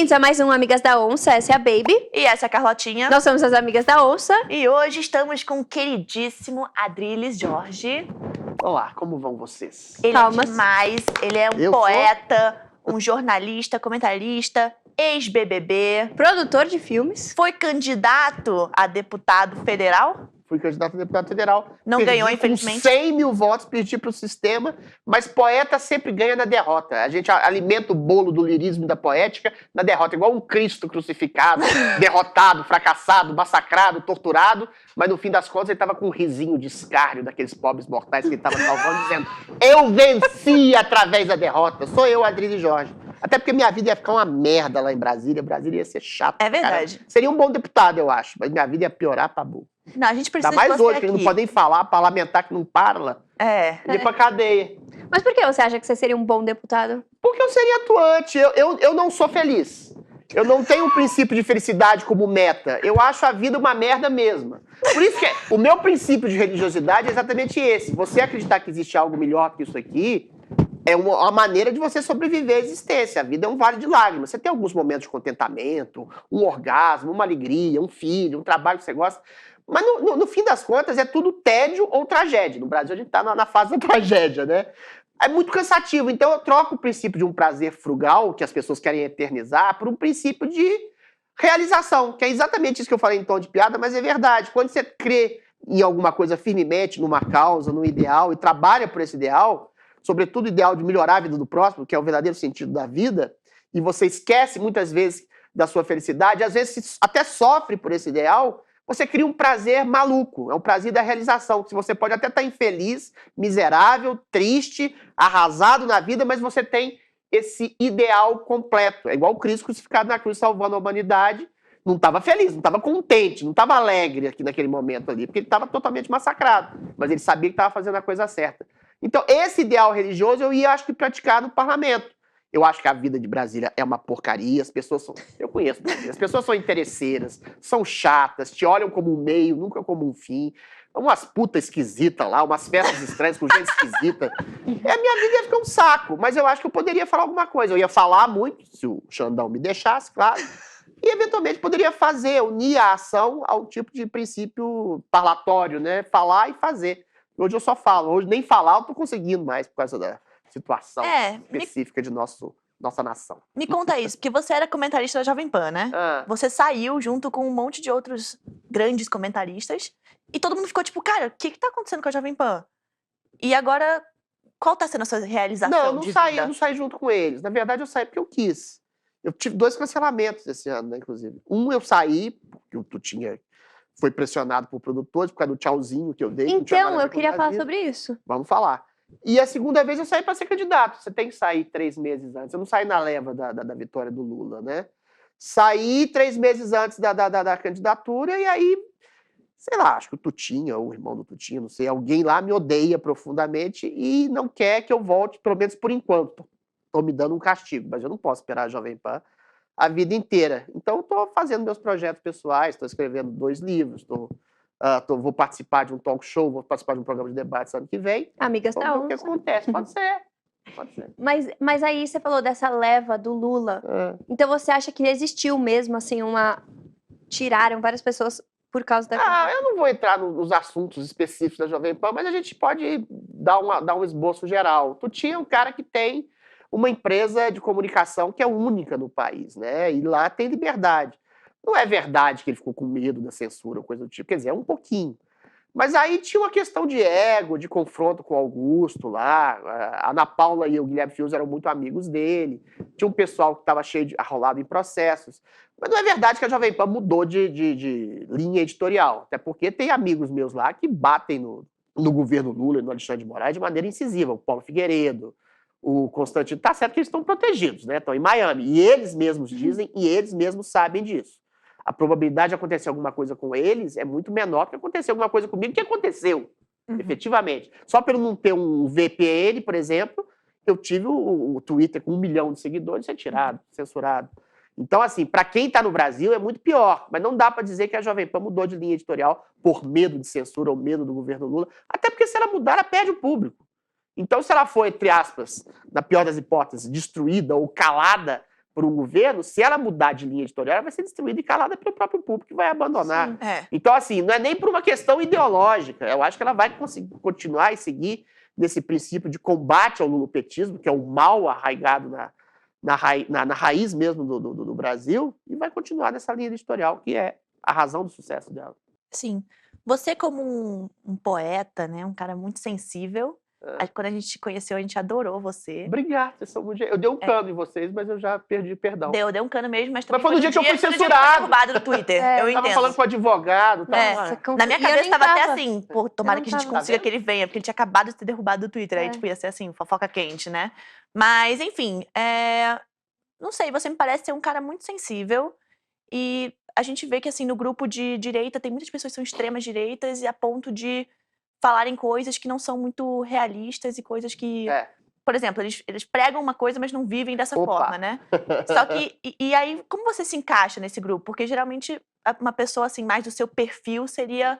Bem-vindos a mais um Amigas da Onça. Essa é a Baby. E essa é a Carlotinha. Nós somos as Amigas da Onça. E hoje estamos com o queridíssimo Adriles Jorge. Olá, como vão vocês? Ele é demais, ele é um poeta, um jornalista, comentarista, ex-BBB. Produtor de filmes. Foi candidato a deputado federal. Fui candidato a deputado federal. Não ganhou, infelizmente. Com 100 mil votos, perdi para o sistema, mas poeta sempre ganha na derrota. A gente alimenta o bolo do lirismo e da poética na derrota, igual um Cristo crucificado, derrotado, fracassado, massacrado, torturado, mas no fim das contas ele estava com um risinho de escárnio daqueles pobres mortais que ele estava salvando, dizendo: eu venci através da derrota, sou eu, Adriles Jorge. Até porque minha vida ia ficar uma merda lá em Brasília ia ser chato. É verdade. Cara. Seria um bom deputado, eu acho, mas minha vida ia piorar pra burro. Não, a gente precisa Ainda mais de você hoje, que eles não podem falar, parlamentar que não parla. Ir pra cadeia. Mas por que você acha que você seria um bom deputado? Porque eu seria atuante. Eu não sou feliz. Eu não tenho um princípio de felicidade como meta. Eu acho a vida uma merda mesma. Por isso que o meu princípio de religiosidade é exatamente esse. Você acreditar que existe algo melhor que isso aqui é uma maneira de você sobreviver à existência. A vida é um vale de lágrimas. Você tem alguns momentos de contentamento, um orgasmo, uma alegria, um filho, um trabalho que você gosta. Mas no fim das contas é tudo tédio ou tragédia. No Brasil a gente tá na fase da tragédia, né? É muito cansativo. Então eu troco o princípio de um prazer frugal, que as pessoas querem eternizar, por um princípio de realização, que é exatamente isso que eu falei em tom de piada, mas é verdade. Quando você crê em alguma coisa firmemente, numa causa, num ideal, e trabalha por esse ideal, sobretudo o ideal de melhorar a vida do próximo, que é o verdadeiro sentido da vida, e você esquece muitas vezes da sua felicidade, às vezes até sofre por esse ideal, você cria um prazer maluco, é o prazer da realização, que você pode até estar infeliz, miserável, triste, arrasado na vida, mas você tem esse ideal completo. É igual o Cristo crucificado na cruz salvando a humanidade, não estava feliz, não estava contente, não estava alegre aqui naquele momento ali, porque ele estava totalmente massacrado, mas ele sabia que estava fazendo a coisa certa. Então, esse ideal religioso eu ia, acho que, praticar no parlamento. Eu acho que a vida de Brasília é uma porcaria, as pessoas são... Eu conheço Brasília, as pessoas são interesseiras, são chatas, te olham como um meio, nunca como um fim. Umas putas esquisitas lá, umas festas estranhas com gente esquisita. A minha vida ia ficar um saco, mas eu acho que eu poderia falar alguma coisa. Eu ia falar muito, se o Xandão me deixasse, claro. E, eventualmente, poderia fazer, unir a ação ao tipo de princípio parlatório, né? Falar e fazer. Hoje eu só falo. Hoje nem falar eu tô conseguindo mais por causa da situação específica de nossa nação. Me conta isso, porque você era comentarista da Jovem Pan, né? Você saiu junto com um monte de outros grandes comentaristas e todo mundo ficou tipo, cara, o que tá acontecendo com a Jovem Pan? E agora, qual tá sendo a sua realização Não, eu não saí junto com eles. Na verdade, eu saí porque eu quis. Eu tive 2 cancelamentos esse ano, né, inclusive. Um eu saí, porque o Tutinha foi pressionado por produtores, por causa do tchauzinho que eu dei. Então, eu queria falar sobre isso. Vamos falar. E a segunda vez eu saí para ser candidato. Você tem que sair 3 meses antes. Eu não saí na leva da vitória do Lula, né? Saí 3 meses antes da candidatura e aí, sei lá, acho que o Tutinha, ou o irmão do Tutinha, não sei, alguém lá me odeia profundamente e não quer que eu volte, pelo menos por enquanto. Estou me dando um castigo, mas eu não posso esperar a Jovem Pan a vida inteira. Então, estou fazendo meus projetos pessoais, estou escrevendo 2 livros, vou participar de um talk show, vou participar de um programa de debate ano que vem. Amigas da Onça. O que acontece? Pode ser. Mas aí você falou dessa leva do Lula. Então você acha que existiu mesmo, assim, tiraram várias pessoas por causa da... eu não vou entrar nos assuntos específicos da Jovem Pan, mas a gente pode dar um esboço geral. Tu tinha um cara que tem uma empresa de comunicação que é única no país, né? E lá tem liberdade. Não é verdade que ele ficou com medo da censura ou coisa do tipo, quer dizer, é um pouquinho. Mas aí tinha uma questão de ego, de confronto com o Augusto lá, a Ana Paula e o Guilherme Fius eram muito amigos dele, tinha um pessoal que estava arrolado em processos. Mas não é verdade que a Jovem Pan mudou de linha editorial, até porque tem amigos meus lá que batem no governo Lula e no Alexandre de Moraes de maneira incisiva, o Paulo Figueiredo, o Constantino. Tá certo que eles estão protegidos, né? Estão em Miami, e eles mesmos dizem e eles mesmos sabem disso. A probabilidade de acontecer alguma coisa com eles é muito menor do que acontecer alguma coisa comigo, que aconteceu, efetivamente. Só pelo não ter um VPN, por exemplo, eu tive o Twitter com 1 milhão de seguidores retirado, censurado. Então, assim, para quem está no Brasil é muito pior, mas não dá para dizer que a Jovem Pan mudou de linha editorial por medo de censura ou medo do governo Lula, até porque se ela mudar, ela perde o público. Então, se ela for, entre aspas, na pior das hipóteses, destruída ou calada por um governo, se ela mudar de linha editorial, ela vai ser destruída e calada pelo próprio público que vai abandonar. Sim. Então, assim, não é nem por uma questão ideológica. Eu acho que ela vai conseguir continuar e seguir nesse princípio de combate ao lulopetismo, que é um mal arraigado na raiz mesmo do Brasil, e vai continuar nessa linha editorial, que é a razão do sucesso dela. Sim. Você como um poeta, né, um cara muito sensível, quando a gente te conheceu, a gente adorou você. Obrigado, vocês são muito... Eu dei um cano em vocês, mas eu já perdi perdão. Deu um cano mesmo, mas Mas foi no dia que eu fui foi no dia censurado. derrubado no Twitter, eu Eu entendo. tava falando com o advogado. Na minha cabeça tava até assim, pô, tomara não que a gente tava. consiga que ele venha, porque ele tinha acabado de ser derrubado do Twitter, aí tipo, ia ser assim, fofoca quente, né? Mas, enfim, não sei, você me parece ser um cara muito sensível e a gente vê que, assim, no grupo de direita tem muitas pessoas que são extremas direitas e a ponto de falarem coisas que não são muito realistas e coisas que... Por exemplo, eles pregam uma coisa, mas não vivem dessa forma, né? Só que, e aí, como você se encaixa nesse grupo? Porque geralmente uma pessoa assim, mais do seu perfil seria,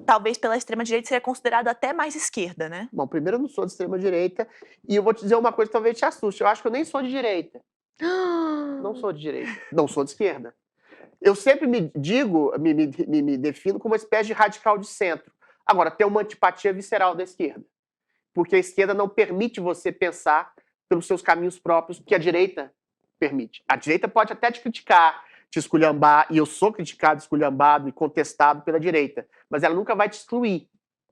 talvez pela extrema-direita, seria considerado até mais esquerda, né? Bom, primeiro eu não sou de extrema-direita, e eu vou te dizer uma coisa que talvez te assuste. Eu acho que eu nem sou de direita. Não sou de direita. Não sou de esquerda. Eu sempre me defino como uma espécie de radical de centro. Agora, tem uma antipatia visceral da esquerda. Porque a esquerda não permite você pensar pelos seus caminhos próprios, que a direita permite. A direita pode até te criticar, te esculhambar, e eu sou criticado, esculhambado e contestado pela direita, mas ela nunca vai te excluir.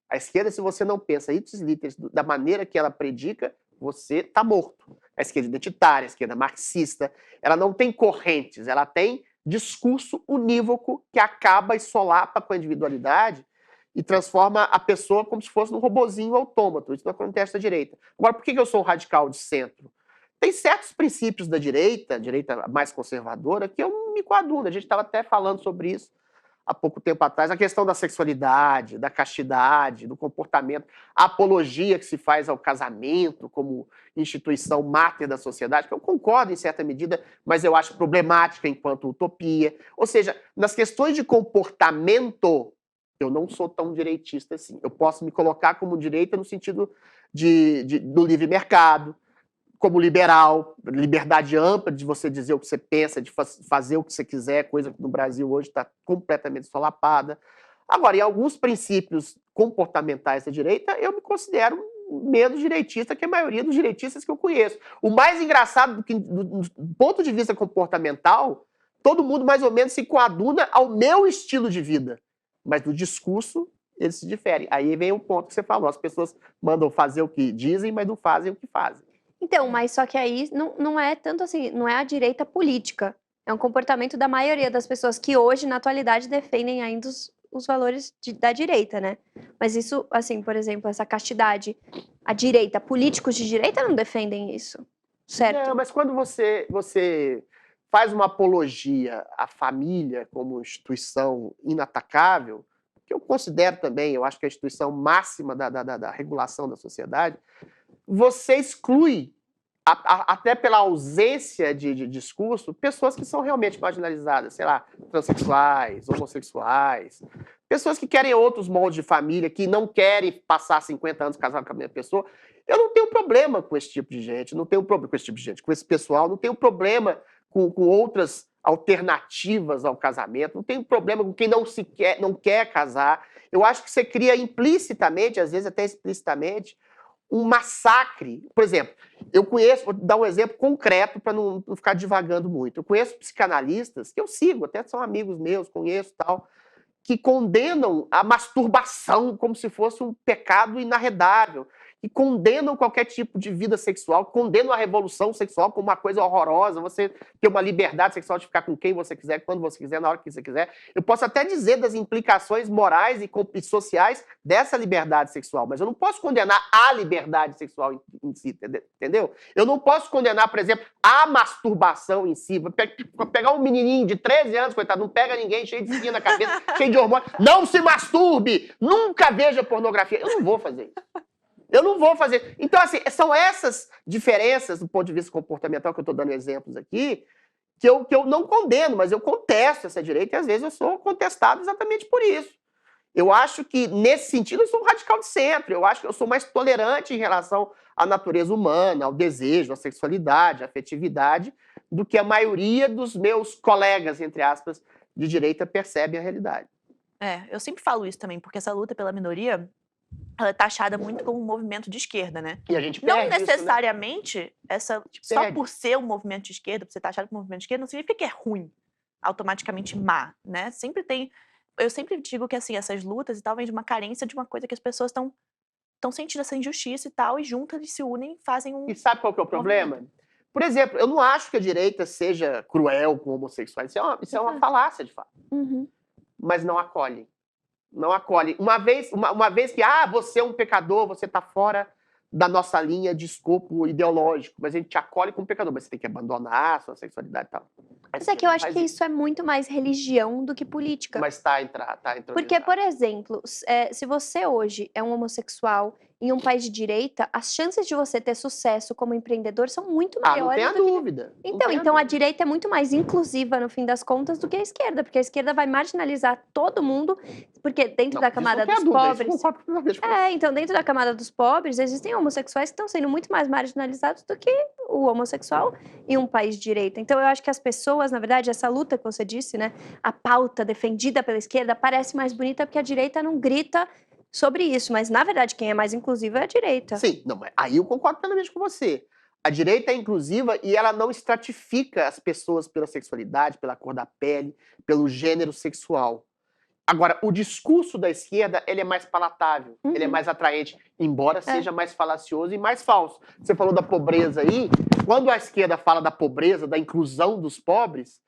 A esquerda, se você não pensa ipsis literis da maneira que ela predica, você está morto. A esquerda identitária, a esquerda marxista, ela não tem correntes, ela tem discurso unívoco que acaba e solapa com a individualidade e transforma a pessoa como se fosse um robozinho autômato. Isso não acontece na direita. Agora, por que eu sou um radical de centro? Tem certos princípios da direita mais conservadora, que eu me coaduno. A gente estava até falando sobre isso há pouco tempo atrás. A questão da sexualidade, da castidade, do comportamento, a apologia que se faz ao casamento como instituição máter da sociedade, que eu concordo em certa medida, mas eu acho problemática enquanto utopia. Ou seja, nas questões de comportamento, eu não sou tão direitista assim. Eu posso me colocar como direita no sentido do livre mercado, como liberal, liberdade ampla de você dizer o que você pensa, de fazer o que você quiser, coisa que no Brasil hoje está completamente solapada. Agora, em alguns princípios comportamentais da direita, eu me considero menos direitista que a maioria dos direitistas que eu conheço. O mais engraçado, do ponto de vista comportamental, todo mundo mais ou menos se coaduna ao meu estilo de vida. Mas no discurso, eles se diferem. Aí vem o ponto que você falou. As pessoas mandam fazer o que dizem, mas não fazem o que fazem. Então, mas só que aí não é tanto assim, não é a direita política. É um comportamento da maioria das pessoas que hoje, na atualidade, defendem ainda os valores da direita, né? Mas isso, assim, por exemplo, essa castidade, a direita, políticos de direita não defendem isso, certo? Não, mas quando você faz uma apologia à família como instituição inatacável, que eu considero também, eu acho que é a instituição máxima da regulação da sociedade, você exclui, até pela ausência de discurso, pessoas que são realmente marginalizadas, sei lá, transexuais, homossexuais, pessoas que querem outros moldes de família, que não querem passar 50 anos casados com a mesma pessoa. Eu não tenho problema com esse tipo de gente, não tenho problema com esse tipo de gente, com esse pessoal, não tenho problema com outras alternativas ao casamento, não tenho problema com quem não quer casar. Eu acho que você cria implicitamente, às vezes até explicitamente, um massacre. Por exemplo, vou dar um exemplo concreto para não ficar divagando muito. Eu conheço psicanalistas, que eu sigo, até são amigos meus, conheço e tal, que condenam a masturbação como se fosse um pecado inarredável, que condenam qualquer tipo de vida sexual, condenam a revolução sexual como uma coisa horrorosa, você ter uma liberdade sexual de ficar com quem você quiser, quando você quiser, na hora que você quiser. Eu posso até dizer das implicações morais e sociais dessa liberdade sexual, mas eu não posso condenar a liberdade sexual em si, entendeu? Eu não posso condenar, por exemplo, a masturbação em si. Pegar um menininho de 13 anos, coitado, não pega ninguém, cheio de espinha na cabeça, cheio de hormônio. Não se masturbe! Nunca veja pornografia. Eu não vou fazer isso. Eu não vou fazer. Então, assim, são essas diferenças do ponto de vista comportamental que eu estou dando exemplos aqui, que eu não condeno, mas eu contesto essa direita e às vezes eu sou contestado exatamente por isso. Eu acho que, nesse sentido, eu sou um radical de centro. Eu acho que eu sou mais tolerante em relação à natureza humana, ao desejo, à sexualidade, à afetividade, do que a maioria dos meus colegas, entre aspas, de direita percebem a realidade. Eu sempre falo isso também, porque essa luta pela minoria, ela é taxada muito como um movimento de esquerda, né? E a gente Não perde isso, né? necessariamente, só perde. por ser um movimento de esquerda, por ser taxado como um movimento de esquerda, não significa que é ruim, automaticamente má, né? Eu sempre digo que, assim, essas lutas e tal vem de uma carência de uma coisa que as pessoas estão sentindo essa injustiça e tal, e juntas eles se unem e fazem um... E sabe qual que é o problema? Por exemplo, eu não acho que a direita seja cruel com homossexuais. Isso é uma falácia, de fato. Uhum. Mas não acolhe. Não acolhe. Uma vez que, você é um pecador, você está fora da nossa linha de escopo ideológico, mas a gente te acolhe como pecador, mas você tem que abandonar a sua sexualidade e tal. Mas é que eu acho que isso é muito mais religião do que política. Mas tá entrosado. Porque, por exemplo, se você hoje é um homossexual em um país de direita, as chances de você ter sucesso como empreendedor são muito maiores. Não tenha dúvida. Então a direita é muito mais inclusiva, no fim das contas, do que a esquerda, porque a esquerda vai marginalizar todo mundo, porque dentro da camada dos pobres... então dentro da camada dos pobres, existem homossexuais que estão sendo muito mais marginalizados do que o homossexual em um país de direita. Então eu acho que as pessoas, na verdade, essa luta que você disse, né, a pauta defendida pela esquerda parece mais bonita porque a direita não grita sobre isso, mas na verdade quem é mais inclusivo é a direita. Sim, não, mas aí eu concordo plenamente com você. A direita é inclusiva e ela não estratifica as pessoas pela sexualidade, pela cor da pele, pelo gênero sexual. Agora, o discurso da esquerda, ele é mais palatável, ele é mais atraente, embora seja mais falacioso e mais falso. Você falou da pobreza aí, quando a esquerda fala da pobreza, da inclusão dos pobres,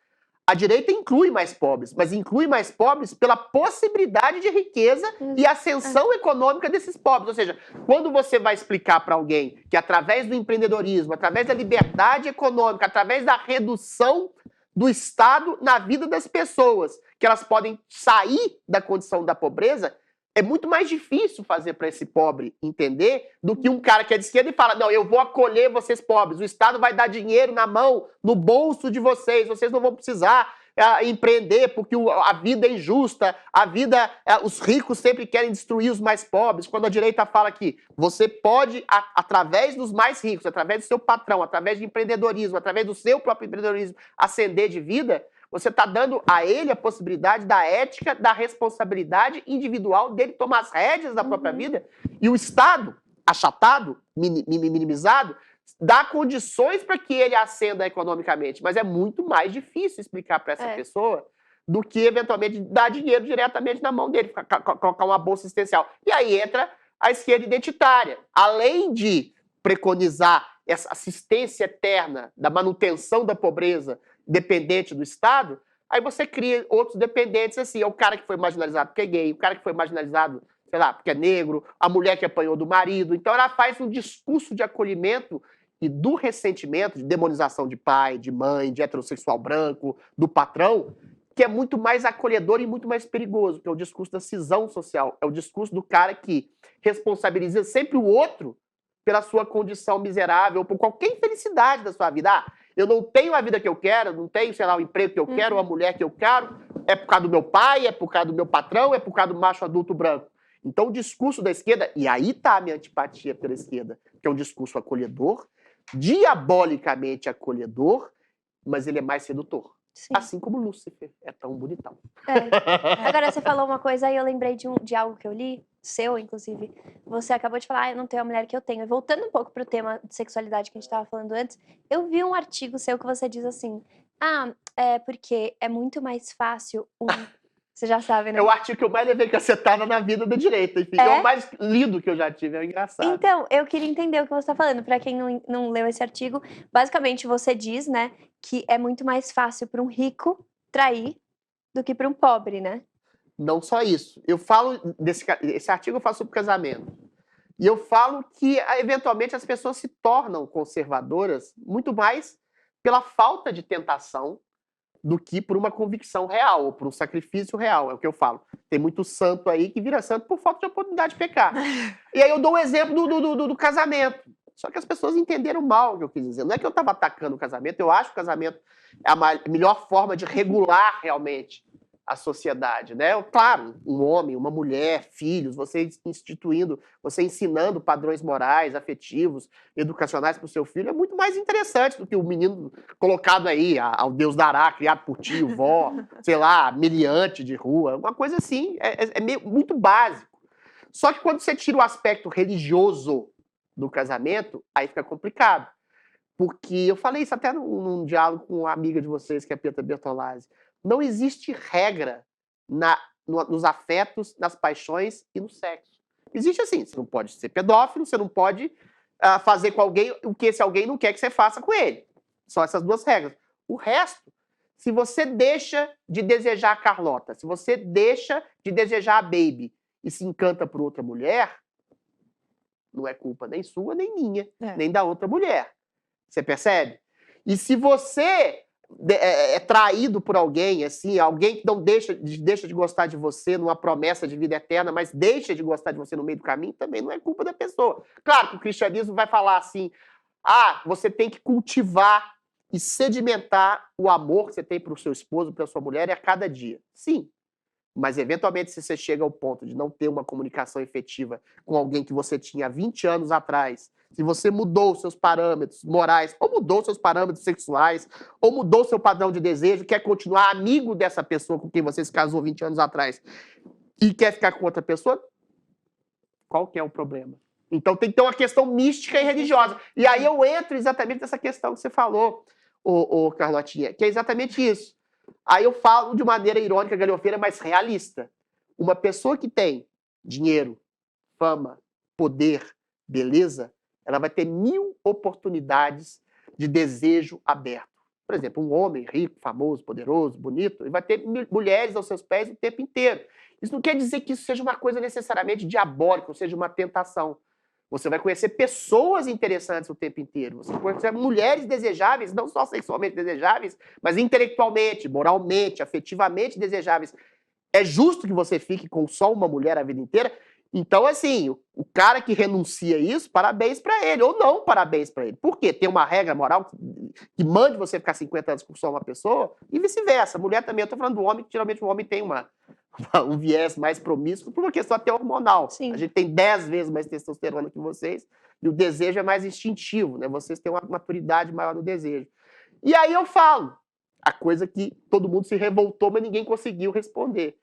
a direita inclui mais pobres, mas inclui mais pobres pela possibilidade de riqueza e ascensão econômica desses pobres. Ou seja, quando você vai explicar para alguém que através do empreendedorismo, através da liberdade econômica, através da redução do Estado na vida das pessoas, que elas podem sair da condição da pobreza, é muito mais difícil fazer para esse pobre entender do que um cara que é de esquerda e fala, não, eu vou acolher vocês pobres, o Estado vai dar dinheiro na mão, no bolso de vocês não vão precisar empreender porque a vida é injusta, os ricos sempre querem destruir os mais pobres. Quando a direita fala que você pode, através dos mais ricos, através do seu patrão, através de empreendedorismo, através do seu próprio empreendedorismo, ascender de vida, você está dando a ele a possibilidade da ética, da responsabilidade individual dele tomar as rédeas da própria vida. E o Estado, achatado, minimizado, dá condições para que ele ascenda economicamente. Mas é muito mais difícil explicar para essa pessoa do que, eventualmente, dar dinheiro diretamente na mão dele, colocar uma bolsa assistencial. E aí entra a esquerda identitária. Além de preconizar essa assistência eterna da manutenção da pobreza dependente do Estado, aí você cria outros dependentes, assim, é o cara que foi marginalizado porque é gay, o cara que foi marginalizado, sei lá, porque é negro, a mulher que apanhou do marido. Então ela faz um discurso de acolhimento e do ressentimento, de demonização de pai, de mãe, de heterossexual branco, do patrão, que é muito mais acolhedor e muito mais perigoso, que é o discurso da cisão social, é o discurso do cara que responsabiliza sempre o outro pela sua condição miserável, ou por qualquer infelicidade da sua vida. Eu não tenho a vida que eu quero, não tenho, sei lá, o emprego que eu quero, a mulher que eu quero, é por causa do meu pai, é por causa do meu patrão, é por causa do macho adulto branco. Então o discurso da esquerda, e aí tá a minha antipatia pela esquerda, que é um discurso acolhedor, diabolicamente acolhedor, mas ele é mais sedutor. Sim. Assim como Lúcifer é tão bonitão. Agora você falou uma coisa e eu lembrei de algo que eu li, seu, inclusive. Você acabou de falar, eu não tenho a mulher que eu tenho. E voltando um pouco pro tema de sexualidade que a gente estava falando antes, eu vi um artigo seu que você diz assim, porque é muito mais fácil Você já sabe, né? É o artigo que eu mais levei cacetada na vida da direita. Enfim, é o mais lido que eu já tive, é engraçado. Então, eu queria entender o que você está falando. Para quem não leu esse artigo, basicamente você diz, né, que é muito mais fácil para um rico trair do que para um pobre, né? Não só isso. Eu falo esse artigo eu falo sobre casamento. E eu falo que, eventualmente, as pessoas se tornam conservadoras muito mais pela falta de tentação do que por uma convicção real, ou por um sacrifício real, é o que eu falo. Tem muito santo aí que vira santo por falta de oportunidade de pecar. E aí eu dou o exemplo do casamento. Só que as pessoas entenderam mal o que eu quis dizer. Não é que eu estava atacando o casamento, eu acho que o casamento é a melhor forma de regular realmente a sociedade, né? Claro, um homem, uma mulher, filhos, você instituindo, você ensinando padrões morais, afetivos, educacionais para o seu filho é muito mais interessante do que o menino colocado aí, ao Deus dará, criado por tio, vó, sei lá, meliante de rua, uma coisa assim, muito básico. Só que quando você tira o aspecto religioso do casamento, aí fica complicado. Porque eu falei isso até num diálogo com uma amiga de vocês, que é a Pietra Bertolazzi. Não existe regra nos afetos, nas paixões e no sexo. Existe assim, você não pode ser pedófilo, você não pode fazer com alguém o que esse alguém não quer que você faça com ele. São essas duas regras. O resto, se você deixa de desejar a Carlota, se você deixa de desejar a Baby e se encanta por outra mulher, não é culpa nem sua, nem minha, nem da outra mulher. Você percebe? E se você é traído por alguém, assim, alguém que não deixa de gostar de você numa promessa de vida eterna, mas deixa de gostar de você no meio do caminho, também não é culpa da pessoa. Claro que o cristianismo vai falar assim, você tem que cultivar e sedimentar o amor que você tem para o seu esposo, para a sua mulher, a cada dia. Sim. Mas, eventualmente, se você chega ao ponto de não ter uma comunicação efetiva com alguém que você tinha há 20 anos atrás, se você mudou os seus parâmetros morais, ou mudou os seus parâmetros sexuais, ou mudou o seu padrão de desejo, quer continuar amigo dessa pessoa com quem você se casou 20 anos atrás e quer ficar com outra pessoa, qual que é o problema? Então tem que ter uma questão mística e religiosa. E aí eu entro exatamente nessa questão que você falou, Carlotinha, que é exatamente isso. Aí eu falo de maneira irônica, galhofeira, mas realista. Uma pessoa que tem dinheiro, fama, poder, beleza, ela vai ter 1000 oportunidades de desejo aberto. Por exemplo, um homem rico, famoso, poderoso, bonito, ele vai ter mulheres aos seus pés o tempo inteiro. Isso não quer dizer que isso seja uma coisa necessariamente diabólica, ou seja, uma tentação. Você vai conhecer pessoas interessantes o tempo inteiro. Você vai conhecer mulheres desejáveis, não só sexualmente desejáveis, mas intelectualmente, moralmente, afetivamente desejáveis. É justo que você fique com só uma mulher a vida inteira? Então, assim, o cara que renuncia a isso, parabéns pra ele, ou não parabéns pra ele. Por quê? Tem uma regra moral que mande você ficar 50 anos com só uma pessoa, e vice-versa. Mulher também, eu tô falando do homem, que geralmente o homem tem um viés mais promíscuo por uma questão até hormonal. Sim. A gente tem 10 vezes mais testosterona que vocês, e o desejo é mais instintivo, né? Vocês têm uma maturidade maior no desejo. E aí eu falo, a coisa que todo mundo se revoltou, mas ninguém conseguiu responder.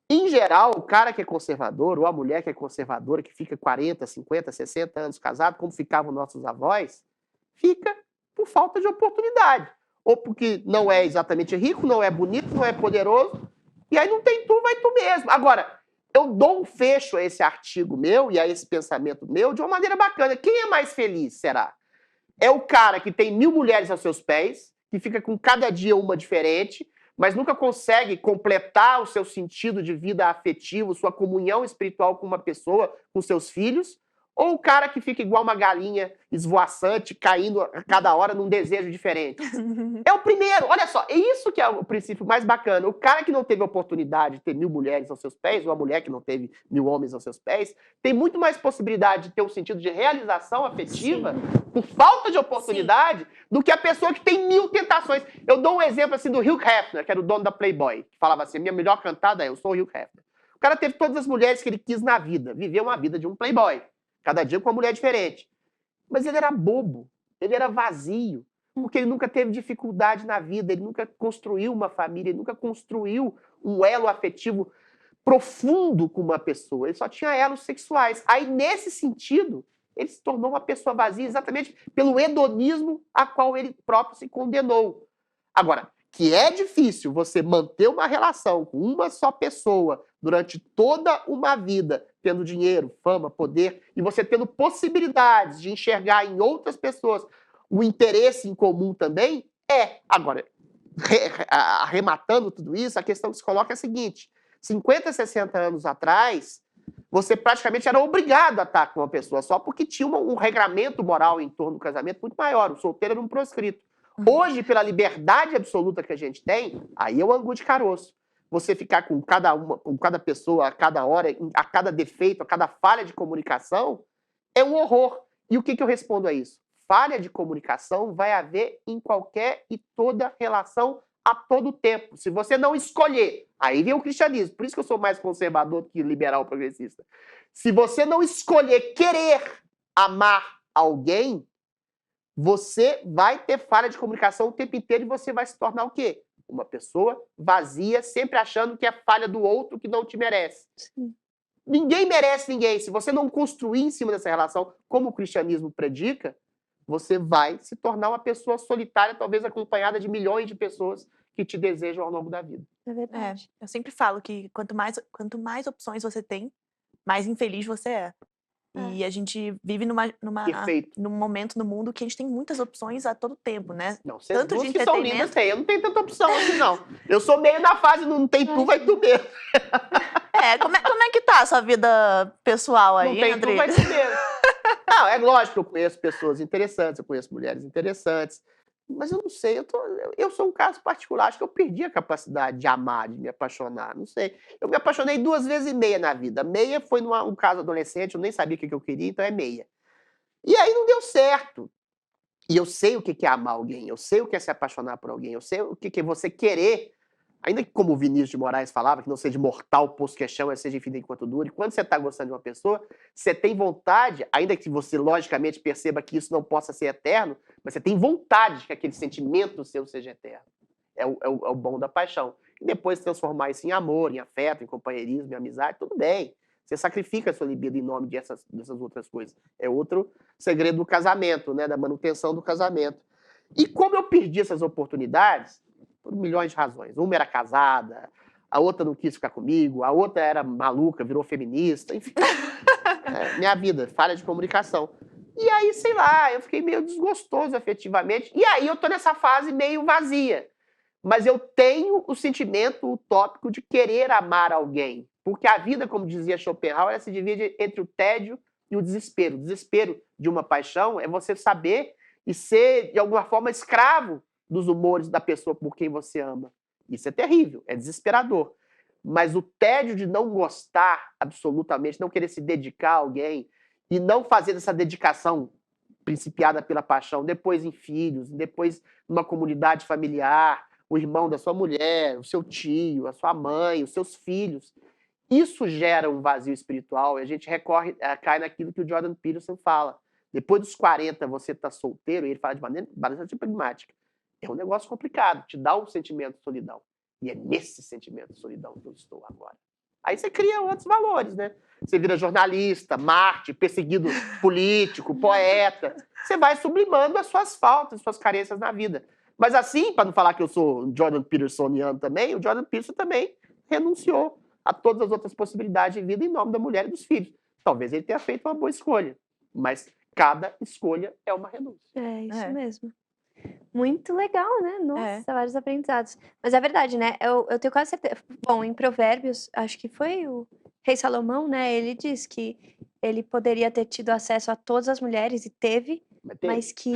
Em geral, o cara que é conservador, ou a mulher que é conservadora, que fica 40, 50, 60 anos casado, como ficavam nossos avós, fica por falta de oportunidade. Ou porque não é exatamente rico, não é bonito, não é poderoso, e aí não tem tu, vai tu mesmo. Agora, eu dou um fecho a esse artigo meu e a esse pensamento meu de uma maneira bacana. Quem é mais feliz, será? É o cara que tem 1000 mulheres aos seus pés, que fica com cada dia uma diferente, mas nunca consegue completar o seu sentido de vida afetivo, sua comunhão espiritual com uma pessoa, com seus filhos, ou o cara que fica igual uma galinha esvoaçante, caindo a cada hora num desejo diferente? É o primeiro, olha só, é isso que é o princípio mais bacana. O cara que não teve a oportunidade de ter 1000 mulheres aos seus pés, ou a mulher que não teve 1000 homens aos seus pés, tem muito mais possibilidade de ter um sentido de realização afetiva, por falta de oportunidade, do que a pessoa que tem 1000 tentações. Eu dou um exemplo assim do Hugh Hefner, que era o dono da Playboy, que falava assim, minha melhor cantada é, eu sou o Hugh Hefner. O cara teve todas as mulheres que ele quis na vida, viveu uma vida de um playboy, cada dia com uma mulher diferente. Mas ele era bobo, ele era vazio, porque ele nunca teve dificuldade na vida, ele nunca construiu uma família, ele nunca construiu um elo afetivo profundo com uma pessoa, ele só tinha elos sexuais. Aí, nesse sentido, ele se tornou uma pessoa vazia exatamente pelo hedonismo a qual ele próprio se condenou. Agora, que é difícil você manter uma relação com uma só pessoa durante toda uma vida, tendo dinheiro, fama, poder, e você tendo possibilidades de enxergar em outras pessoas o interesse em comum também, Agora, arrematando tudo isso, a questão que se coloca é a seguinte, 50, 60 anos atrás, você praticamente era obrigado a estar com uma pessoa só, porque tinha um regramento moral em torno do casamento muito maior, o solteiro era um proscrito. Hoje, pela liberdade absoluta que a gente tem, aí é o angu de caroço. Você ficar com cada pessoa, a cada hora, a cada defeito, a cada falha de comunicação, é um horror. E o que eu respondo a isso? Falha de comunicação vai haver em qualquer e toda relação a todo tempo. Se você não escolher, aí vem o cristianismo. Por isso que eu sou mais conservador que liberal progressista. Se você não escolher querer amar alguém, você vai ter falha de comunicação o tempo inteiro e você vai se tornar o quê? Uma pessoa vazia, sempre achando que é falha do outro que não te merece. Sim. Ninguém merece ninguém. Se você não construir em cima dessa relação, como o cristianismo predica, você vai se tornar uma pessoa solitária, talvez acompanhada de milhões de pessoas que te desejam ao longo da vida. É verdade. Eu sempre falo que quanto mais opções você tem, mais infeliz você é. E a gente vive Perfeito. num momento no mundo que a gente tem muitas opções a todo tempo, né? Não, vocês Tanto de duas que são entretenimento- lindas têm. Eu não tenho tanta opção assim, não. Eu sou meio na fase, não tem tu, vai tu mesmo. Como é que tá a sua vida pessoal aí, Não tem tu, André? vai tu mesmo. Não, é lógico que eu conheço pessoas interessantes, eu conheço mulheres interessantes, mas eu não sei, eu sou um caso particular, acho que eu perdi a capacidade de amar, de me apaixonar, não sei. Eu me apaixonei 2 vezes e meia na vida. Meia foi um caso adolescente, eu nem sabia o que eu queria, então é meia. E aí não deu certo. E eu sei o que é amar alguém, eu sei o que é se apaixonar por alguém, eu sei o que é você querer, ainda que como o Vinícius de Moraes falava, que não seja mortal, posto que é chão, é seja infinito enquanto dure. Quando você está gostando de uma pessoa, você tem vontade, ainda que você logicamente perceba que isso não possa ser eterno, mas você tem vontade de que aquele sentimento seu seja eterno. É o bom da paixão. E depois transformar isso em amor, em afeto, em companheirismo, em amizade, tudo bem. Você sacrifica a sua libido em nome dessas outras coisas. É outro segredo do casamento, né? Da manutenção do casamento. E como eu perdi essas oportunidades, por milhões de razões. Uma era casada, a outra não quis ficar comigo, a outra era maluca, virou feminista, enfim. Minha vida, falha de comunicação. E aí, sei lá, eu fiquei meio desgostoso afetivamente. E aí eu tô nessa fase meio vazia. Mas eu tenho o sentimento utópico de querer amar alguém. Porque a vida, como dizia Schopenhauer, ela se divide entre o tédio e o desespero. O desespero de uma paixão é você saber e ser, de alguma forma, escravo dos humores da pessoa por quem você ama. Isso é terrível, é desesperador. Mas o tédio de não gostar absolutamente, não querer se dedicar a alguém e não fazer essa dedicação principiada pela paixão, depois em filhos, depois numa comunidade familiar, o irmão da sua mulher, o seu tio, a sua mãe, os seus filhos. Isso gera um vazio espiritual e a gente cai naquilo que o Jordan Peterson fala. Depois dos 40, você está solteiro, e ele fala de maneira bastante pragmática. É um negócio complicado, te dá um sentimento de solidão. E é nesse sentimento de solidão que eu estou agora. Aí você cria outros valores, né? Você vira jornalista, mártir, perseguido político, poeta. Você vai sublimando as suas faltas, as suas carências na vida. Mas assim, para não falar que eu sou Jordan Petersoniano também, o Jordan Peterson também renunciou a todas as outras possibilidades de vida em nome da mulher e dos filhos. Talvez ele tenha feito uma boa escolha, mas cada escolha é uma renúncia. É isso mesmo. Muito legal, né? Nossa, vários aprendizados. Mas é verdade, né? Eu tenho quase certeza. Bom, em Provérbios, acho que foi o rei Salomão, né? Ele diz que ele poderia ter tido acesso a todas as mulheres e teve, mas que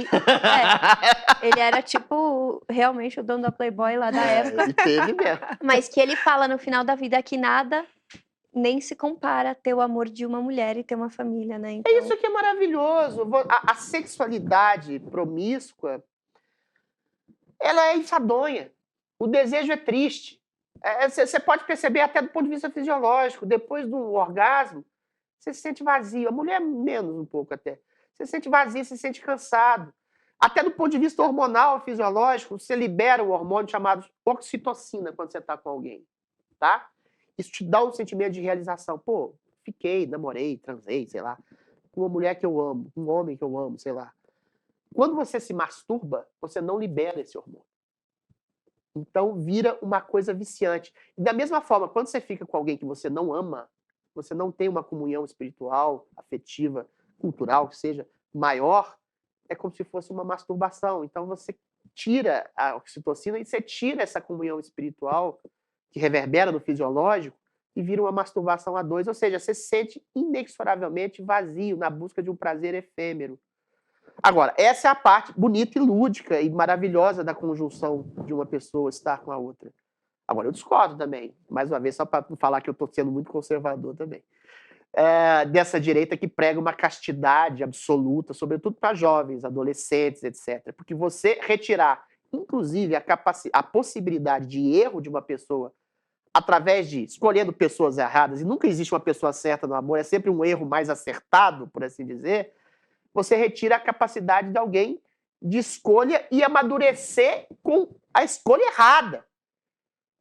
ele era tipo realmente o dono da Playboy lá da época. Ele teve mesmo. Mas que ele fala no final da vida que nada nem se compara a ter o amor de uma mulher e ter uma família, né? Então... É isso que é maravilhoso. A sexualidade promíscua, ela é enfadonha. O desejo é triste. Você pode perceber até do ponto de vista fisiológico. Depois do orgasmo, você se sente vazio. A mulher menos um pouco até. Você se sente vazio, você se sente cansado. Até do ponto de vista hormonal, fisiológico, você libera um hormônio chamado oxitocina quando você está com alguém. Tá? Isso te dá um sentimento de realização. Pô, fiquei, namorei, transei, sei lá, com uma mulher que eu amo, com um homem que eu amo, sei lá. Quando você se masturba, você não libera esse hormônio. Então vira uma coisa viciante. E da mesma forma, quando você fica com alguém que você não ama, você não tem uma comunhão espiritual, afetiva, cultural, que seja maior, é como se fosse uma masturbação. Então você tira a oxitocina e você tira essa comunhão espiritual que reverbera no fisiológico e vira uma masturbação a dois. Ou seja, você se sente inexoravelmente vazio na busca de um prazer efêmero. Agora, essa é a parte bonita e lúdica e maravilhosa da conjunção de uma pessoa estar com a outra. Agora, eu discordo também, mais uma vez, só para não falar que eu estou sendo muito conservador também, dessa direita que prega uma castidade absoluta, sobretudo para jovens, adolescentes, etc. Porque você retirar inclusive, a possibilidade de erro de uma pessoa através de escolhendo pessoas erradas, e nunca existe uma pessoa certa no amor, é sempre um erro mais acertado, por assim dizer, você retira a capacidade de alguém de escolha e amadurecer com a escolha errada.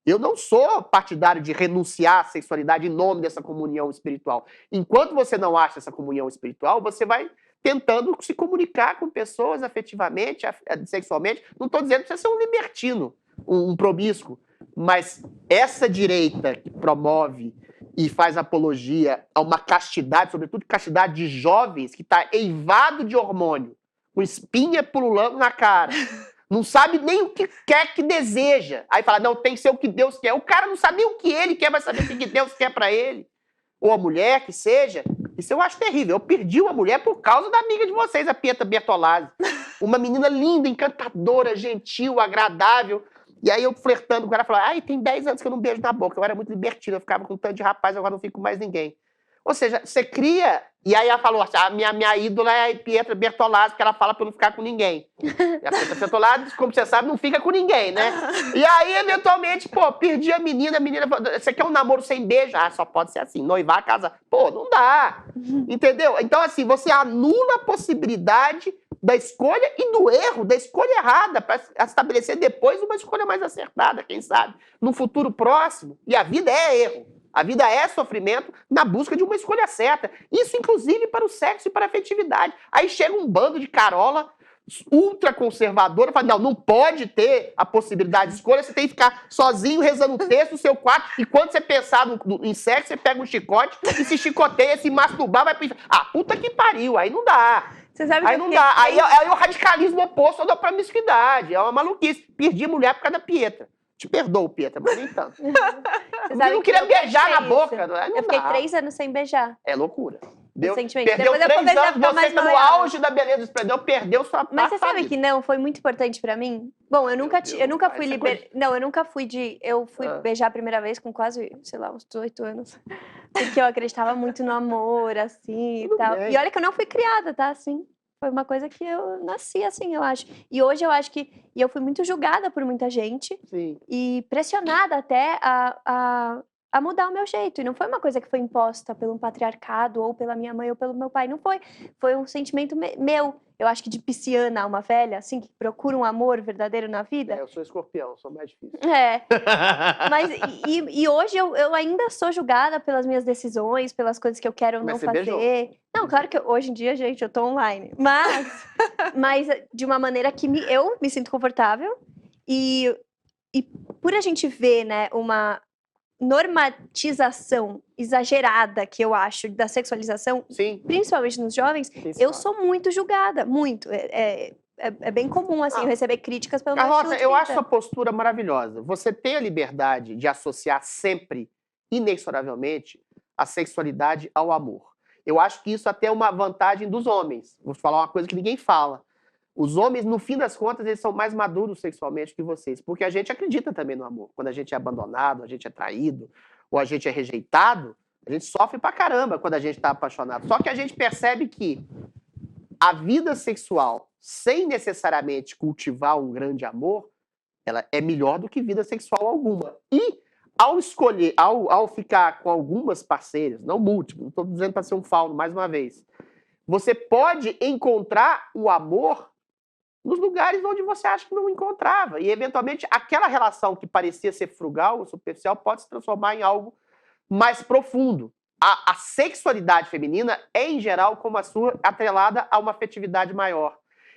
Eu não sou partidário de renunciar à sexualidade em nome dessa comunhão espiritual. Enquanto você não acha essa comunhão espiritual, você vai tentando se comunicar com pessoas afetivamente, sexualmente. Não estou dizendo que você ser um libertino, um promíscuo, mas essa direita que promove e faz apologia a uma castidade, sobretudo castidade de jovens, que está eivado de hormônio, com espinha pululando na cara, não sabe nem o que quer, que deseja. Aí fala, não, tem que ser o que Deus quer. O cara não sabe nem o que ele quer, vai saber o que Deus quer para ele. Ou a mulher, que seja. Isso eu acho terrível. Eu perdi uma mulher por causa da amiga de vocês, a Pietra Bertolazzi. Uma menina linda, encantadora, gentil, agradável. E aí eu flertando com ela, falava, ai, tem 10 anos que eu não beijo na boca. Eu era muito libertina, eu ficava com tanto de rapaz, agora não fico com mais ninguém. Ou seja, você cria... E aí ela falou assim, a minha ídola é a Pietra Bertolazzi, porque ela fala pra eu não ficar com ninguém. E a Pietra Bertolazzi, como você sabe, não fica com ninguém, né? E aí, eventualmente, pô, perdi a menina falou, você quer um namoro sem beijo? Ah, só pode ser assim, noivar, casar. Pô, não dá. Entendeu? Então, assim, você anula a possibilidade da escolha e do erro, da escolha errada, para estabelecer depois uma escolha mais acertada, quem sabe, num futuro próximo. E a vida é erro. A vida é sofrimento na busca de uma escolha certa. Isso, inclusive, para o sexo e para a afetividade. Aí chega um bando de carola ultraconservadora, fala, não pode ter a possibilidade de escolha, você tem que ficar sozinho rezando o texto no seu quarto, e quando você pensar em sexo, você pega um chicote e se chicoteia, se masturbar, vai pensar, puta que pariu, aí não dá. Você sabe aí que não dá. Aí é o radicalismo oposto da promiscuidade. É uma maluquice. Perdi a mulher por causa da Pietra. Te perdoo, Pietra, mas nem tanto. Você Eu sabe não que queria eu beijar na pensei boca. isso. Não Eu fiquei dá. 3 anos sem beijar. É loucura. Recentemente. Perdeu Depois eu 3 comecei a anos, ficar você mais tá no maleável. auge da beleza, perdeu sua Mas você sabe vida. que não, foi muito importante pra mim? Bom, eu nunca fui essa liber... coisa- Não, eu nunca fui de... Eu fui beijar a primeira vez com quase, sei lá, uns 18 anos. Porque eu acreditava muito no amor, assim, Tudo e tal. bem. E olha que eu não fui criada, tá? Assim, foi uma coisa que eu nasci, assim, eu acho. E hoje eu acho que... E eu fui muito julgada por muita gente. Sim. E pressionada até a mudar o meu jeito. E não foi uma coisa que foi imposta pelo patriarcado, ou pela minha mãe, ou pelo meu pai. Não foi. Foi um sentimento meu. Eu acho que de pisciana, uma velha, assim, que procura um amor verdadeiro na vida. Eu sou escorpião, sou mais difícil. É. Mas, e hoje eu ainda sou julgada pelas minhas decisões, pelas coisas que eu quero ou Mas não você fazer. beijou? Não, claro que hoje em dia, gente, eu tô online. Mas de uma maneira que eu me sinto confortável. E por a gente ver, né, uma normatização exagerada, que eu acho, da sexualização, Sim. principalmente nos jovens, Sim, eu claro. sou muito julgada, muito. É bem comum, assim, eu receber críticas pelo meu Carlota, estilo de eu vida. acho sua postura maravilhosa. Você tem a liberdade de associar sempre, inexoravelmente, a sexualidade ao amor. Eu acho que isso até é uma vantagem dos homens. Vou falar uma coisa que ninguém fala. Os homens, no fim das contas, eles são mais maduros sexualmente que vocês, porque a gente acredita também no amor. Quando a gente é abandonado, a gente é traído, ou a gente é rejeitado, a gente sofre pra caramba quando a gente tá apaixonado. Só que a gente percebe que a vida sexual, sem necessariamente cultivar um grande amor, ela é melhor do que vida sexual alguma. E ao escolher, ao ficar com algumas parceiras, não múltiplas, não estou dizendo para ser um fauno mais uma vez, você pode encontrar o amor nos lugares onde você acha que não encontrava. E, eventualmente, aquela relação que parecia ser frugal ou superficial pode se transformar em algo mais profundo. A sexualidade feminina é, em geral, como a sua, atrelada a uma afetividade maior.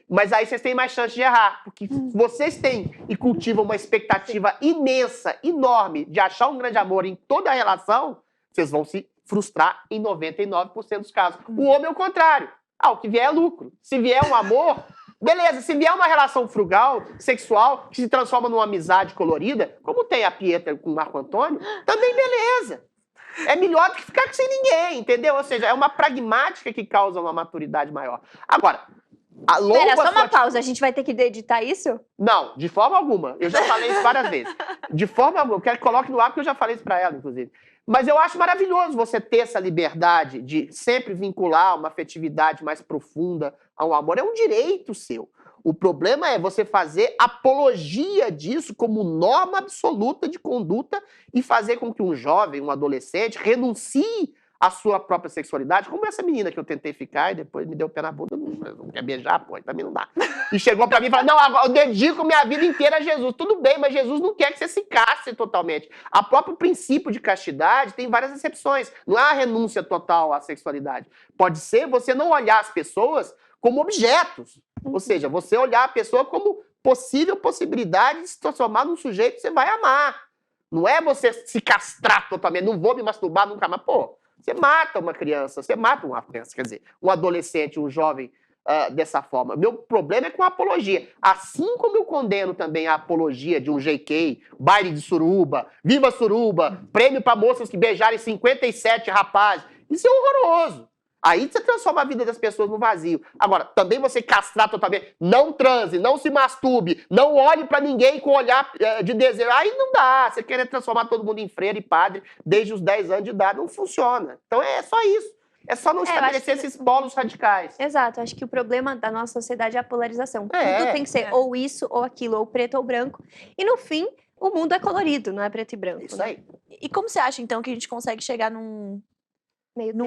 Mas aí vocês têm mais chance de errar, porque vocês têm e cultivam uma expectativa imensa, enorme, de achar um grande amor em toda a relação, vocês vão se frustrar em 99% dos casos. O homem é o contrário. O que vier é lucro. Se vier um amor, beleza. Se vier uma relação frugal, sexual, que se transforma numa amizade colorida, como tem a Pietra com o Marco Antônio, também beleza. É melhor do que ficar sem ninguém, entendeu? Ou seja, é uma pragmática que causa uma maturidade maior. Agora, Pera, só uma pausa. A gente vai ter que editar isso? Não, de forma alguma. Eu já falei isso várias vezes. De forma alguma. Eu quero que coloque no ar, porque eu já falei isso pra ela, inclusive. Mas eu acho maravilhoso você ter essa liberdade de sempre vincular uma afetividade mais profunda ao amor. É um direito seu. O problema é você fazer apologia disso como norma absoluta de conduta e fazer com que um jovem, um adolescente, renuncie à sua própria sexualidade, como essa menina que eu tentei ficar e depois me deu o pé na bunda, não quer beijar, pô, também não dá. E chegou pra mim e falou, não, agora eu dedico minha vida inteira a Jesus. Tudo bem, mas Jesus não quer que você se casse totalmente. O próprio princípio de castidade tem várias exceções. Não é a renúncia total à sexualidade. Pode ser você não olhar as pessoas como objetos. Ou seja, você olhar a pessoa como possível possibilidade de se transformar num sujeito que você vai amar. Não é você se castrar totalmente, não vou me masturbar nunca mais. Pô, você mata uma criança, você mata uma criança, quer dizer, um adolescente, um jovem dessa forma. Meu problema é com a apologia. Assim como eu condeno também a apologia de um GK, baile de suruba, viva suruba, prêmio para moças que beijarem 57 rapazes. Isso é horroroso. Aí você transforma a vida das pessoas no vazio. Agora, também você castrar totalmente, não transe, não se masturbe, não olhe pra ninguém com olhar de desejo. Aí não dá. Você quer transformar todo mundo em freira e padre desde os 10 anos de idade. Não funciona. Então é só isso. É só não estabelecer esses polos radicais. Exato. Acho que o problema da nossa sociedade é a polarização. Tudo tem que ser ou isso, ou aquilo, ou preto ou branco. E no fim, o mundo é colorido, não é preto e branco. Isso aí. E como você acha, então, que a gente consegue chegar num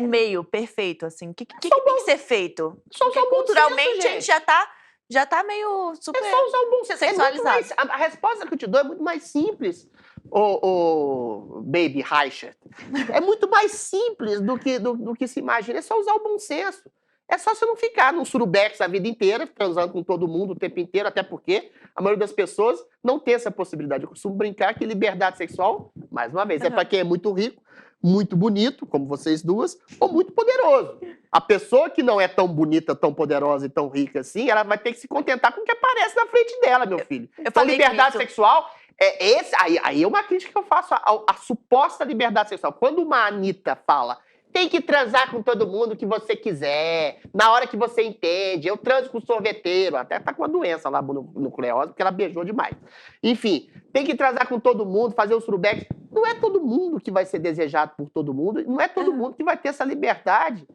meio perfeito, assim? O que tem que ser feito? Porque culturalmente a gente já tá meio super É só usar o bom senso. sexualizado. A resposta que eu te dou é muito mais simples, o Baby Reichert. É muito mais simples do que se imagina. É só usar o bom senso. É só você não ficar num surubex a vida inteira, transando com todo mundo o tempo inteiro, até porque a maioria das pessoas não tem essa possibilidade. Eu costumo brincar que liberdade sexual, mais uma vez, é para quem é muito rico, muito bonito, como vocês duas, ou muito poderoso. A pessoa que não é tão bonita, tão poderosa e tão rica assim, ela vai ter que se contentar com o que aparece na frente dela, meu filho. Então, liberdade sexual, aí é uma crítica que eu faço à suposta liberdade sexual. Quando uma Anitta fala, tem que transar com todo mundo que você quiser, na hora que você entende, eu transo com o sorveteiro, até tá com uma doença lá nucleosa, porque ela beijou demais. Enfim, tem que transar com todo mundo, fazer o surubex. Não é todo mundo que vai ser desejado por todo mundo, não é todo mundo que vai ter essa liberdade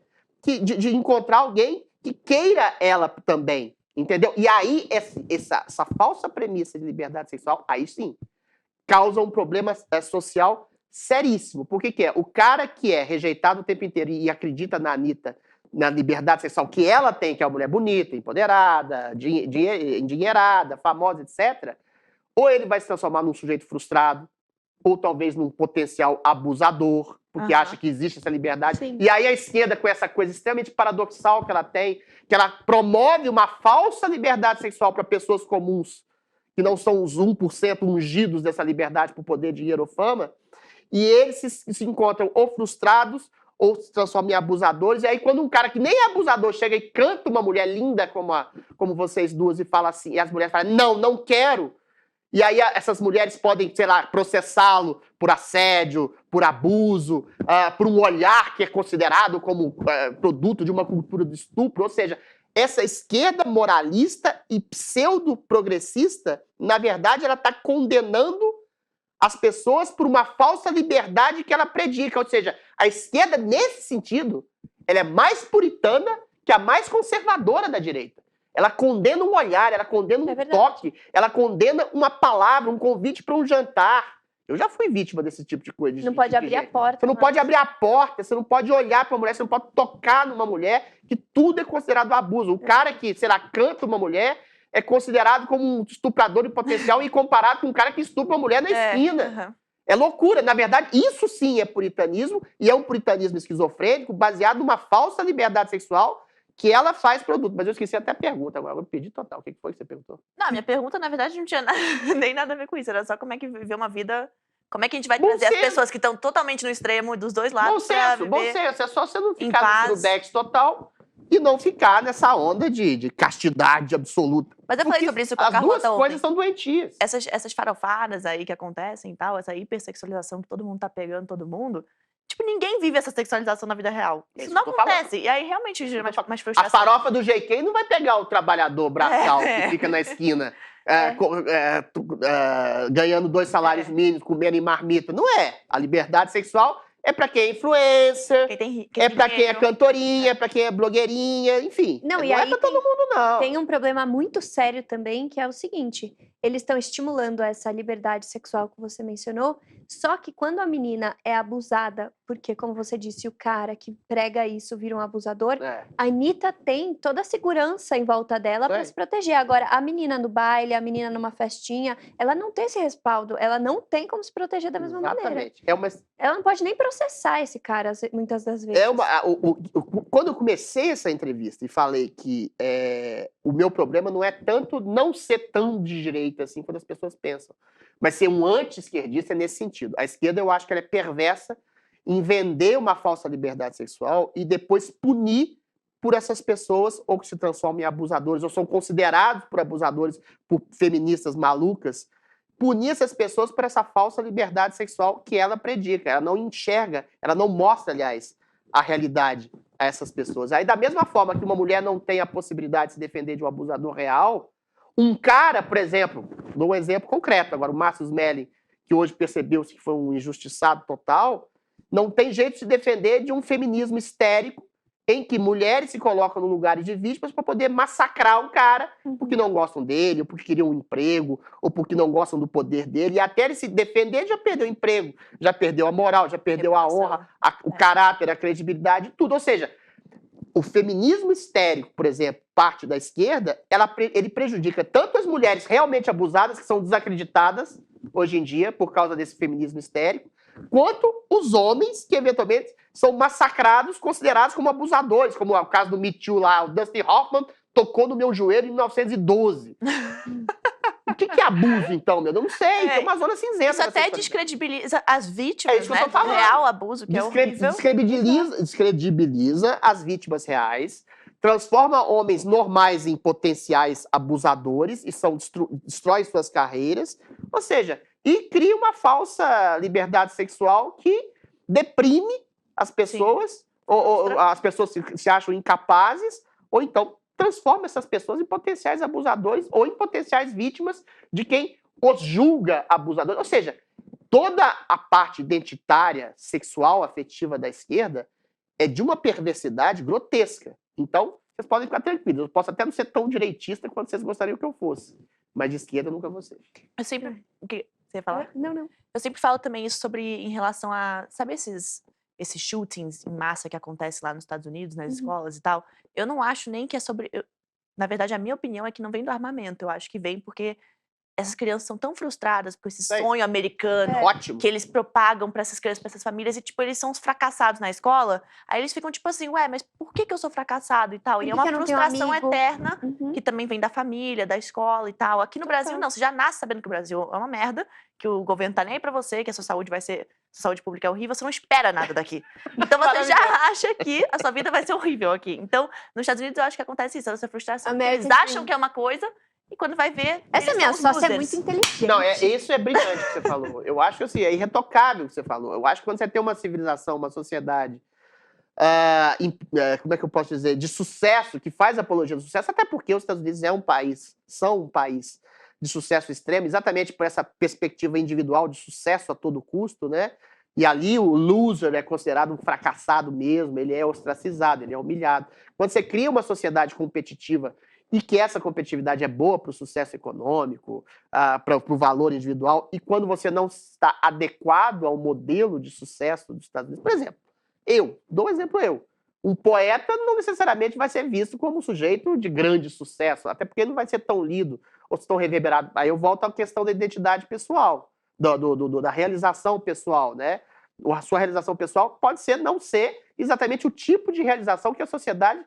de encontrar alguém que queira ela também, entendeu? E aí, essa falsa premissa de liberdade sexual, aí sim, causa um problema social seríssimo. Por que é? O cara que é rejeitado o tempo inteiro e acredita na Anitta, na liberdade sexual que ela tem, que é uma mulher bonita, empoderada, endinheirada, famosa, etc., ou ele vai se transformar num sujeito frustrado, ou talvez num potencial abusador, porque acha que existe essa liberdade. Sim. E aí a esquerda, com essa coisa extremamente paradoxal que ela tem, que ela promove uma falsa liberdade sexual para pessoas comuns, que não são os 1% ungidos dessa liberdade por poder, dinheiro ou fama, e eles se encontram ou frustrados ou se transformam em abusadores. E aí, quando um cara que nem é abusador chega e canta uma mulher linda como vocês duas e fala assim, e as mulheres falam, não quero. E aí essas mulheres podem, sei lá, processá-lo por assédio, por abuso, por um olhar que é considerado como produto de uma cultura do estupro. Ou seja, essa esquerda moralista e pseudo-progressista, na verdade, ela está condenando as pessoas por uma falsa liberdade que ela predica. Ou seja, a esquerda, nesse sentido, ela é mais puritana que a mais conservadora da direita. Ela condena um olhar, ela condena um toque, ela condena uma palavra, um convite para um jantar. Eu já fui vítima desse tipo de coisa. Não pode abrir a porta. Você não pode abrir a porta, você não pode olhar para uma mulher, você não pode tocar numa mulher, que tudo é considerado abuso. O cara que, sei lá, canta uma mulher é considerado como um estuprador em potencial e comparado com um cara que estupra uma mulher na esquina. É loucura. Na verdade, isso sim é puritanismo, e é um puritanismo esquizofrênico baseado numa falsa liberdade sexual que ela faz produto. Mas eu esqueci até a pergunta agora. Eu perdi total. O que foi que você perguntou? Não, minha pergunta, na verdade, não tinha nem nada a ver com isso. Era só como é que viver uma vida... Como é que a gente vai trazer as pessoas que estão totalmente no extremo dos dois lados pra viver bom senso. É só você não ficar no dex total e não ficar nessa onda de castidade absoluta. Mas eu falei sobre isso com a Carlota ontem. As duas coisas são doentias. Essas farofadas aí que acontecem e tal, essa hipersexualização que todo mundo tá pegando todo mundo... Tipo, ninguém vive essa sexualização na vida real. Isso não acontece. E aí, realmente, gera mais frustração. A farofa do GK não vai pegar o trabalhador braçal que fica na esquina ganhando 2 salários mínimos, comendo em marmita. Não é. A liberdade sexual É pra quem é influencer, Quem é tem pra quem é dinheiro. cantorinha, é pra quem é blogueirinha, enfim. Não, Não e é aí pra todo mundo, não. Tem um problema muito sério também, que é o seguinte: eles estão estimulando essa liberdade sexual que você mencionou, só que quando a menina é abusada, porque, como você disse, o cara que prega isso vira um abusador, É. a Anitta tem toda a segurança em volta dela Isso para aí. se proteger. Agora, a menina no baile, a menina numa festinha, ela não tem esse respaldo, ela não tem como se proteger da mesma maneira. Exatamente. É uma Ela não pode nem processar esse cara, muitas das vezes. Quando eu comecei essa entrevista e falei que o meu problema não é tanto não ser tão de direita assim quanto as pessoas pensam, mas ser um anti-esquerdista é nesse sentido. A esquerda, eu acho que ela é perversa em vender uma falsa liberdade sexual e depois punir por essas pessoas ou que se transformam em abusadores ou são considerados por abusadores, por feministas malucas, punir essas pessoas por essa falsa liberdade sexual que ela predica. Ela não enxerga, ela não mostra, aliás, a realidade a essas pessoas. Aí, da mesma forma que uma mulher não tem a possibilidade de se defender de um abusador real, um cara, por exemplo, dou um exemplo concreto agora, o Márcio Smelling, que hoje percebeu-se que foi um injustiçado total, não tem jeito de se defender de um feminismo histérico em que mulheres se colocam no lugar de vítimas para poder massacrar um cara porque não gostam dele, ou porque queriam um emprego, ou porque não gostam do poder dele. E até ele se defender, já perdeu o emprego, já perdeu a moral, já perdeu a honra, o caráter, a credibilidade, tudo. Ou seja, o feminismo histérico, por exemplo, parte da esquerda, ele prejudica tanto as mulheres realmente abusadas, que são desacreditadas hoje em dia por causa desse feminismo histérico, quanto os homens que, eventualmente, são massacrados, considerados como abusadores, como é o caso do Me Too lá. O Dustin Hoffman tocou no meu joelho em 1912. O que é abuso, então, meu? Eu não sei, tem uma zona cinzenta. Isso até descredibiliza as vítimas, É isso que eu tô falando. do real abuso, que é horrível. Descredibiliza as vítimas reais, transforma homens normais em potenciais abusadores e destrói suas carreiras, ou seja, e cria uma falsa liberdade sexual que deprime as pessoas, ou as pessoas se acham incapazes, ou então transforma essas pessoas em potenciais abusadores ou em potenciais vítimas de quem os julga abusadores. Ou seja, toda a parte identitária, sexual, afetiva da esquerda é de uma perversidade grotesca. Então, vocês podem ficar tranquilos. Eu posso até não ser tão direitista quanto vocês gostariam que eu fosse. Mas de esquerda eu nunca vou ser. Eu sempre... O que você ia falar? Não. Eu sempre falo também isso em relação a... Sabe esses shootings em massa que acontecem lá nos Estados Unidos, nas escolas e tal? Eu não acho nem que é sobre... Na verdade, a minha opinião é que não vem do armamento. Eu acho que vem porque essas crianças são tão frustradas por esse sonho americano que eles propagam pra essas crianças, pra essas famílias, e, tipo, eles são os fracassados na escola. Aí eles ficam, tipo assim, ué, mas por que eu sou fracassado e tal? E é uma frustração eterna que também vem da família, da escola e tal. Aqui no Brasil, não. Você já nasce sabendo que o Brasil é uma merda, que o governo tá nem aí pra você, que a sua saúde vai ser... Sua saúde pública é horrível, você não espera nada daqui. Então você já acha que a sua vida vai ser horrível aqui. Então, nos Estados Unidos, eu acho que acontece isso, essa frustração. Eles acham que é uma coisa... E quando vai ver. Essa minha sócia é muito inteligente. Não, isso é brilhante que você falou. Eu acho que assim, é irretocável o que você falou. Eu acho que quando você tem uma civilização, uma sociedade, como é que eu posso dizer, de sucesso, que faz apologia do sucesso, até porque os Estados Unidos são um país de sucesso extremo, exatamente por essa perspectiva individual de sucesso a todo custo, né? E ali o loser é considerado um fracassado mesmo, ele é ostracizado, ele é humilhado. Quando você cria uma sociedade competitiva e que essa competitividade é boa para o sucesso econômico, para o valor individual, e quando você não está adequado ao modelo de sucesso dos Estados Unidos. Por exemplo, dou um exemplo. Um poeta não necessariamente vai ser visto como um sujeito de grande sucesso, até porque não vai ser tão lido ou tão reverberado. Aí eu volto à questão da identidade pessoal, da realização pessoal, né? A sua realização pessoal pode não ser exatamente o tipo de realização que a sociedade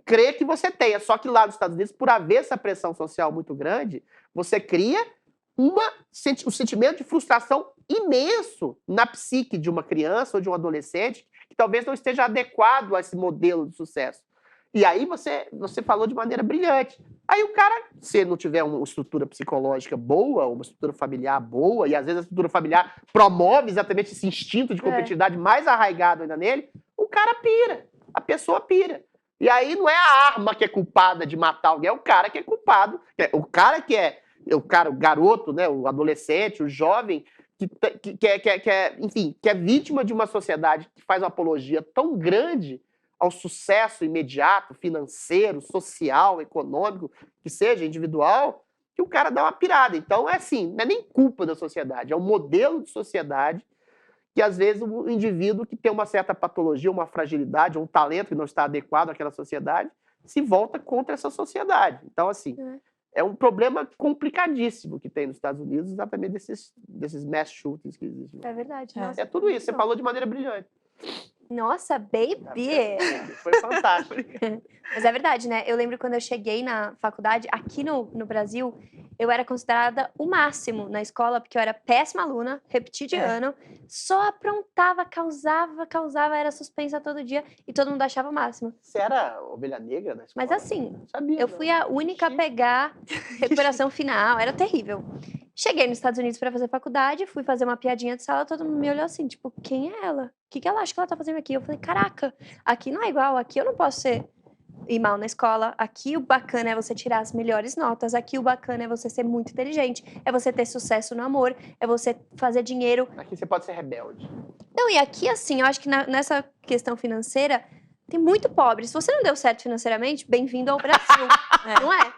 crê que você tenha. Só que lá nos Estados Unidos, por haver essa pressão social muito grande, você cria um sentimento de frustração imenso na psique de uma criança ou de um adolescente que talvez não esteja adequado a esse modelo de sucesso. E aí você falou de maneira brilhante. Aí o cara, se não tiver uma estrutura psicológica boa, uma estrutura familiar boa, e às vezes a estrutura familiar promove exatamente esse instinto de competitividade mais arraigado ainda nele, o cara pira, a pessoa pira. E aí não é a arma que é culpada de matar alguém, é o cara que é culpado. O garoto, né, o adolescente, o jovem, enfim, que é vítima de uma sociedade que faz uma apologia tão grande ao sucesso imediato, financeiro, social, econômico, que seja individual, que o cara dá uma pirada. Então, é assim, não é nem culpa da sociedade, é um modelo de sociedade que, às vezes, o indivíduo que tem uma certa patologia, uma fragilidade, um talento que não está adequado àquela sociedade, se volta contra essa sociedade. Então, assim, é um problema complicadíssimo que tem nos Estados Unidos, exatamente desses mass shootings que existem. É verdade. É tudo isso, você falou de maneira brilhante. Nossa, baby! Foi fantástico. Mas é verdade, né? Eu lembro quando eu cheguei na faculdade, aqui no Brasil, eu era considerada o máximo na escola, porque eu era péssima aluna, repeti de ano, só aprontava, causava, era suspensa todo dia e todo mundo achava o máximo. Você era ovelha negra na escola? Mas assim, Não sabia, eu fui a única a pegar recuperação final, era terrível. Cheguei nos Estados Unidos para fazer faculdade, fui fazer uma piadinha de sala, todo mundo me olhou assim, tipo, quem é ela? O que ela acha que ela tá fazendo aqui? Eu falei, caraca, aqui não é igual, aqui eu não posso ir mal na escola, aqui o bacana é você tirar as melhores notas, aqui o bacana é você ser muito inteligente, é você ter sucesso no amor, é você fazer dinheiro. Aqui você pode ser rebelde. Não, e aqui assim, eu acho que nessa questão financeira, tem muito pobre. Se você não deu certo financeiramente, bem-vindo ao Brasil, não é?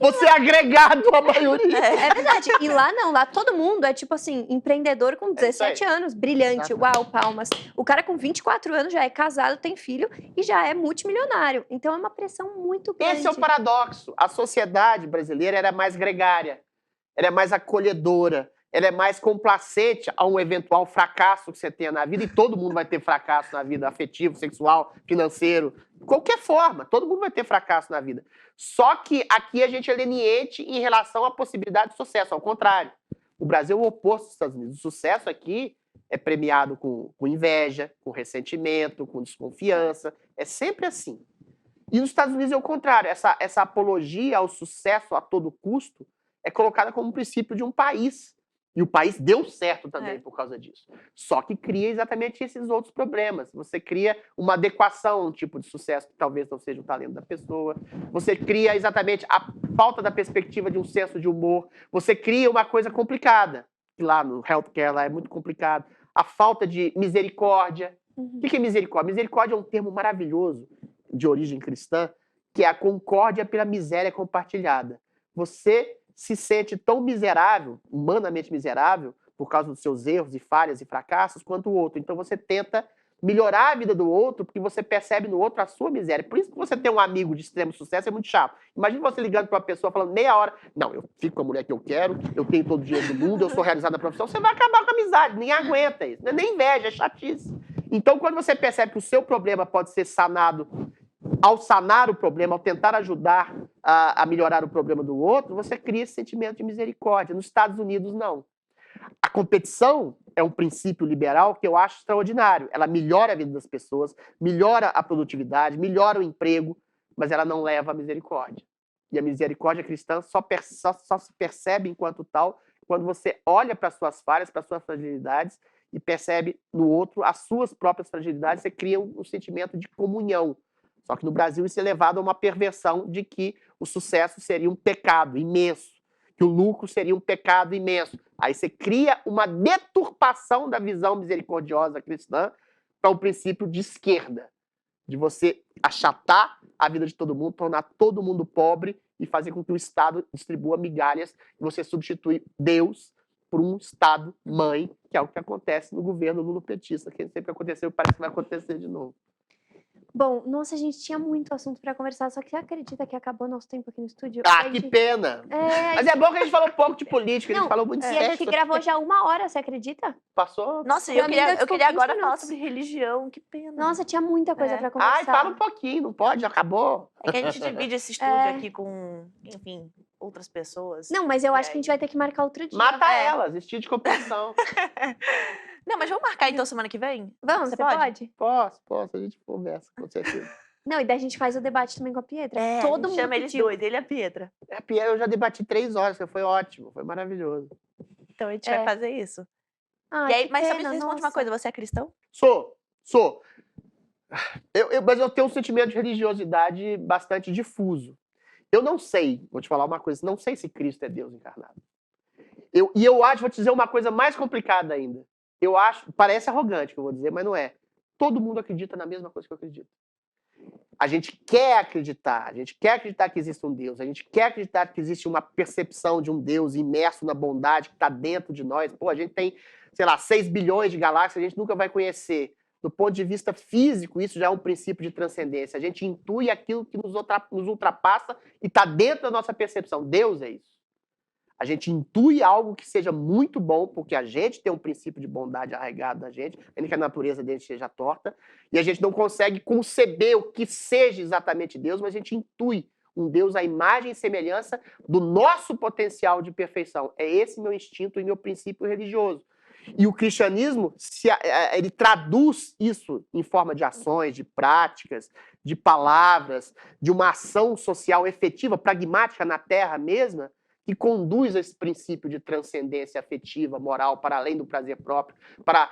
Você é agregado à maioria. É verdade. E lá não, lá todo mundo é tipo assim, empreendedor com 17 anos, brilhante, uau, palmas. O cara com 24 anos já é casado, tem filho e já é multimilionário. Então é uma pressão muito grande. Esse é o paradoxo. A sociedade brasileira era mais gregária, ela é mais acolhedora, ela é mais complacente a um eventual fracasso que você tenha na vida, e todo mundo vai ter fracasso na vida, afetivo, sexual, financeiro, de qualquer forma, todo mundo vai ter fracasso na vida. Só que aqui a gente é leniente em relação à possibilidade de sucesso, ao contrário. O Brasil é o oposto dos Estados Unidos. O sucesso aqui é premiado com inveja, com ressentimento, com desconfiança, é sempre assim. E nos Estados Unidos é o contrário, essa apologia ao sucesso a todo custo é colocada como um princípio de um país. E o país deu certo também por causa disso. Só que cria exatamente esses outros problemas. Você cria uma adequação a um tipo de sucesso que talvez não seja o talento da pessoa. Você cria exatamente a falta da perspectiva de um senso de humor. Você cria uma coisa complicada. Que lá no healthcare lá é muito complicado. A falta de misericórdia. O que é misericórdia? Misericórdia é um termo maravilhoso de origem cristã, que é a concórdia pela miséria compartilhada. Você se sente tão miserável, humanamente miserável, por causa dos seus erros e falhas e fracassos, quanto o outro. Então você tenta melhorar a vida do outro, porque você percebe no outro a sua miséria. Por isso que você ter um amigo de extremo sucesso é muito chato. Imagina você ligando para uma pessoa falando meia hora, não, eu fico com a mulher que eu quero, eu tenho todo o dinheiro do mundo, eu sou realizado na profissão, você vai acabar com a amizade, ninguém aguenta isso. Não é nem inveja, é chatice. Então, quando você percebe que o seu problema pode ser sanado, ao sanar o problema, ao tentar ajudar a melhorar o problema do outro, você cria esse sentimento de misericórdia. Nos Estados Unidos, não. A competição é um princípio liberal que eu acho extraordinário. Ela melhora a vida das pessoas, melhora a produtividade, melhora o emprego, mas ela não leva à misericórdia. E a misericórdia cristã só se percebe enquanto tal quando você olha para as suas falhas, para as suas fragilidades e percebe no outro as suas próprias fragilidades, você cria um sentimento de comunhão. Só que no Brasil isso é levado a uma perversão de que o sucesso seria um pecado imenso, que o lucro seria um pecado imenso. Aí você cria uma deturpação da visão misericordiosa cristã para o princípio de esquerda, de você achatar a vida de todo mundo, tornar todo mundo pobre e fazer com que o Estado distribua migalhas e você substitui Deus por um Estado-mãe, que é o que acontece no governo lulopetista, que sempre aconteceu e parece que vai acontecer de novo. Bom, nossa, a gente tinha muito assunto para conversar, só que você acredita que acabou nosso tempo aqui no estúdio? Que pena! Mas é bom que a gente falou um pouco de política, a gente falou muito de sexo. E a gente gravou já 1 hora, você acredita? Passou? Nossa, eu queria agora falar sobre religião, que pena. Nossa, tinha muita coisa para conversar. Fala um pouquinho, não pode? Já acabou? É que a gente divide esse estúdio aqui com, enfim, outras pessoas. Não, mas eu acho que a gente vai ter que marcar outro dia. Mata elas, estilo de competição. Não, mas vamos marcar então semana que vem? Vamos, você pode? Posso, a gente conversa, com certeza. Não, e daí a gente faz o debate também com a Pietra. Todo mundo chama eles dois, ele e a Pietra. A Pietra eu já debati 3 horas, foi ótimo, foi maravilhoso. Então a gente vai fazer isso. Ah, e aí, mas sabe, responde uma coisa, você é cristão? Sou. Mas eu tenho um sentimento de religiosidade bastante difuso. Eu não sei, vou te falar uma coisa, não sei se Cristo é Deus encarnado. eu acho, vou te dizer uma coisa mais complicada ainda. Eu acho, parece arrogante que eu vou dizer, mas não é. Todo mundo acredita na mesma coisa que eu acredito. A gente quer acreditar que existe um Deus, a gente quer acreditar que existe uma percepção de um Deus imerso na bondade que está dentro de nós. Pô, a gente tem, sei lá, 6 bilhões de galáxias, a gente nunca vai conhecer. Do ponto de vista físico, isso já é um princípio de transcendência. A gente intui aquilo que nos ultrapassa e está dentro da nossa percepção. Deus é isso. A gente intui algo que seja muito bom, porque a gente tem um princípio de bondade arraigado na gente, ainda que a natureza dele seja torta, e a gente não consegue conceber o que seja exatamente Deus, mas a gente intui um Deus à imagem e semelhança do nosso potencial de perfeição. É esse meu instinto e meu princípio religioso. E o cristianismo, ele traduz isso em forma de ações, de práticas, de palavras, de uma ação social efetiva, pragmática na terra mesma, que conduz a esse princípio de transcendência afetiva, moral, para além do prazer próprio, para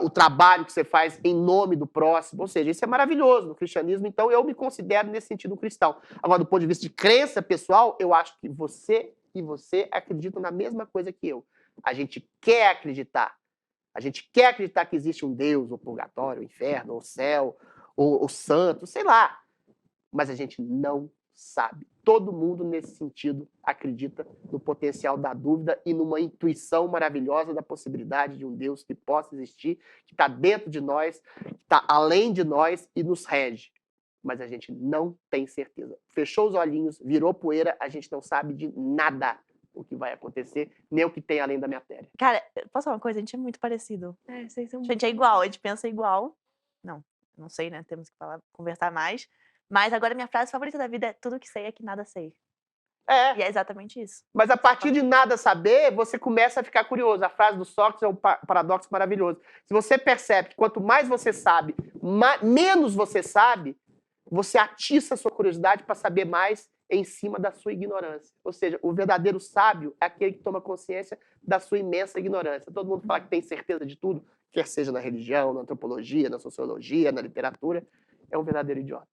o trabalho que você faz em nome do próximo. Ou seja, isso é maravilhoso no cristianismo, então eu me considero nesse sentido cristão. Agora, do ponto de vista de crença pessoal, eu acho que você e você acreditam na mesma coisa que eu. A gente quer acreditar. A gente quer acreditar que existe um Deus, o purgatório, o inferno, o céu, o santo, sei lá. Mas a gente não sabe. Todo mundo, nesse sentido, acredita no potencial da dúvida e numa intuição maravilhosa da possibilidade de um Deus que possa existir, que está dentro de nós, que está além de nós e nos rege. Mas a gente não tem certeza. Fechou os olhinhos, virou poeira, a gente não sabe de nada o que vai acontecer, nem o que tem além da matéria. Cara, posso falar uma coisa? A gente é muito parecido. Vocês são A gente é igual, a gente pensa igual. Não sei, né? Temos que conversar mais. Mas agora minha frase favorita da vida é: tudo que sei é que nada sei. E é exatamente isso. Mas a partir de nada saber, você começa a ficar curioso. A frase do Sócrates é um paradoxo maravilhoso. Se você percebe que quanto mais você sabe, menos você sabe, você atiça a sua curiosidade para saber mais em cima da sua ignorância. Ou seja, o verdadeiro sábio é aquele que toma consciência da sua imensa ignorância. Todo mundo fala que tem certeza de tudo, quer seja na religião, na antropologia, na sociologia, na literatura, é um verdadeiro idiota.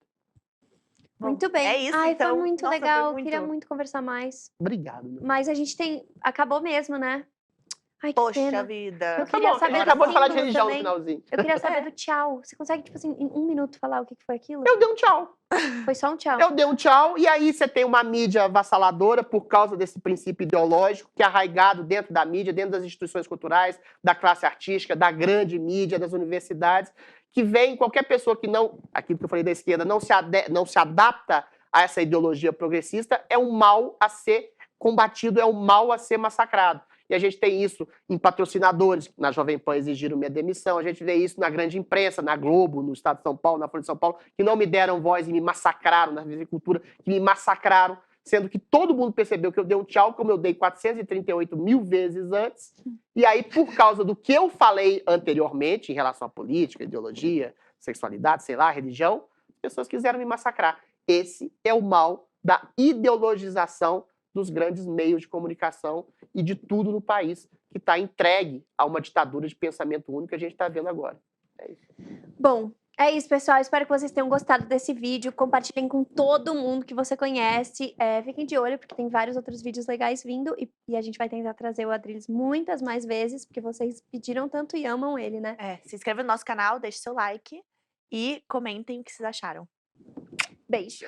Muito bem. É isso, Ai, então. foi muito Nossa, legal. foi muito. Queria muito conversar mais. Obrigado. Meu. Mas a gente tem... Acabou mesmo, né? Ai, que Poxa pena. vida. Eu queria A saber gente do acabou de falar de símbolo religião no também. finalzinho. Eu queria saber do tchau. Você consegue, tipo assim, em 1 minuto falar o que foi aquilo? Eu dei um tchau. Foi só um tchau. Eu dei um tchau, e aí você tem uma mídia avassaladora por causa desse princípio ideológico que é arraigado dentro da mídia, dentro das instituições culturais, da classe artística, da grande mídia, das universidades, que vem qualquer pessoa que não, aquilo que eu falei da esquerda, não se adapta a essa ideologia progressista, é um mal a ser combatido, é um mal a ser massacrado. E a gente tem isso em patrocinadores, na Jovem Pan exigiram minha demissão, a gente vê isso na grande imprensa, na Globo, no Estado de São Paulo, na Folha de São Paulo, que não me deram voz e me massacraram, na agricultura, que me massacraram, sendo que todo mundo percebeu que eu dei um tchau, como eu dei 438 mil vezes antes, e aí, por causa do que eu falei anteriormente, em relação à política, ideologia, sexualidade, sei lá, religião, as pessoas quiseram me massacrar. Esse é o mal da ideologização dos grandes meios de comunicação e de tudo no país que está entregue a uma ditadura de pensamento único que a gente está vendo agora. É isso. Bom, é isso, pessoal. Espero que vocês tenham gostado desse vídeo. Compartilhem com todo mundo que você conhece. Fiquem de olho, porque tem vários outros vídeos legais vindo. E a gente vai tentar trazer o Adrilles muitas mais vezes, porque vocês pediram tanto e amam ele, né? Se inscreva no nosso canal, deixe seu like e comentem o que vocês acharam. Beijo.